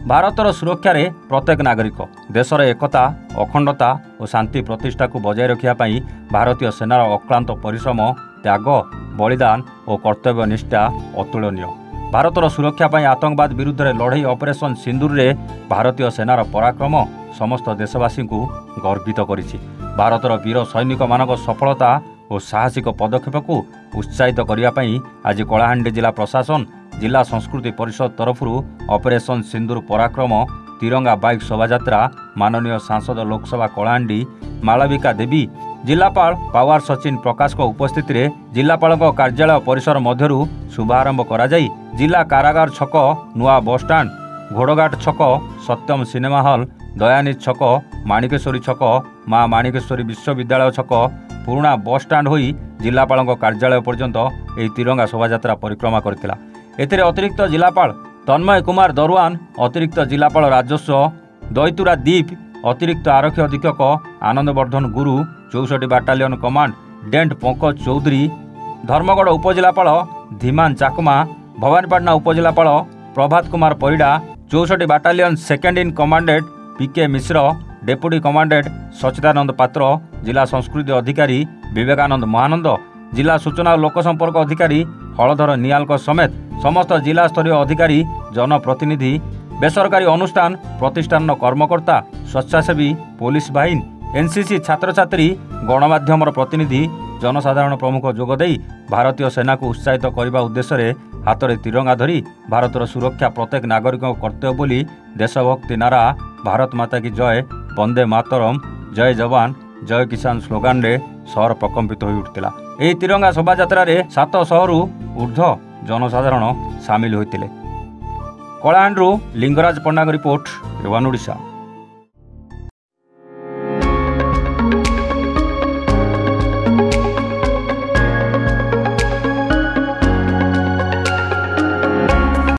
भारतर सुरक्षा रे प्रत्येक नागरिक देशर एकता अखंडता और शांति प्रतिष्ठा को बजाय रखापी भारतीय सेनार अक्लांत परिश्रम त्याग बलिदान और कर्तव्य निष्ठा अतुलनीय। भारतर सुरक्षा पाई आतंकवाद विरुद्ध में लड़ई ऑपरेशन सिंदूर रे भारतीय सेनार पराक्रम समस्त देशवासी को गर्वित करिछि। भारतर वीर सैनिक मानक सफलता और साहसिक पदक्षेप को उत्साहित करने आज कलाहांडी जिला प्रशासन जिला संस्कृति परिषद तरफ ऑपरेशन सिंदूर पराक्रम तिरंगा बाइक शोभायात्रा माननीय सांसद लोकसभा कलाहांडी मालविका देवी जिलापाल पावर सचिन प्रकाश को उपस्थित रे जिलापाल कार्यालय परिसर मध्यरु शुभारंभ करा जाई जिला कारागार छक नुआ बस स्टाण्ड घोड़घाट छक सत्यम सिनेमा हॉल दयानी छक माणिकेश्वरी छक माँ माणिकेश्वरी विश्वविद्यालय छक पुराणा बस स्टाण्ड होई जिलापाल कार्यालय पर्यंत यह तिरंगा शोभायात्रा परिक्रमा करथिला। एथिरे अतिरिक्त जिलापाल तन्मय कुमार दरुआन अतिरिक्त जिलापाल राजस्व दैतुरा दीप अतिरिक्त आरक्षी अधीक्षक Anandvardhan Guru 64 battalion commandant Pankaj Chaudhary Dharamgarh उपजिलापाल धीमान चाकमा भवानीपाटना उपजिलापाल Prabhat Kumar Parida 64 battalion second in commandant PK Mishra deputy commandant Sachidanand Patra जिला संस्कृति अधिकारी विवेकानंद महानंद जिला सूचना और लोकसंपर्क अधिकारी हलधर नियाल समेत समस्त जिला स्तरीय अधिकारी जनप्रतिनिधि बेसरकारी अनुष्ठान प्रतिष्ठान कर्मकर्ता स्वेच्छासेवी पुलिस बाहिनी एनसीसी छात्र छात्री गणमाध्यम प्रतिनिधि जनसाधारण प्रमुख जोगदे भारतीय सेना को उत्साहित करने उद्देश्य हाथ में तिरंगा धरी भारतर सुरक्षा प्रत्येक नागरिक कर्तव्य बोली देशभक्ति नारा भारत माता की जय वंदे मातरम जय जवान जय किसान स्लोगान रे शहर प्रकंपित हो उठिला। एही तिरंगा शोभायात्रा रे 700 रु ऊर्ध्व जनसाधारण सामिल होते। कलाहांडी लिंगराज पंडा रिपोर्ट, वन ओडिशा।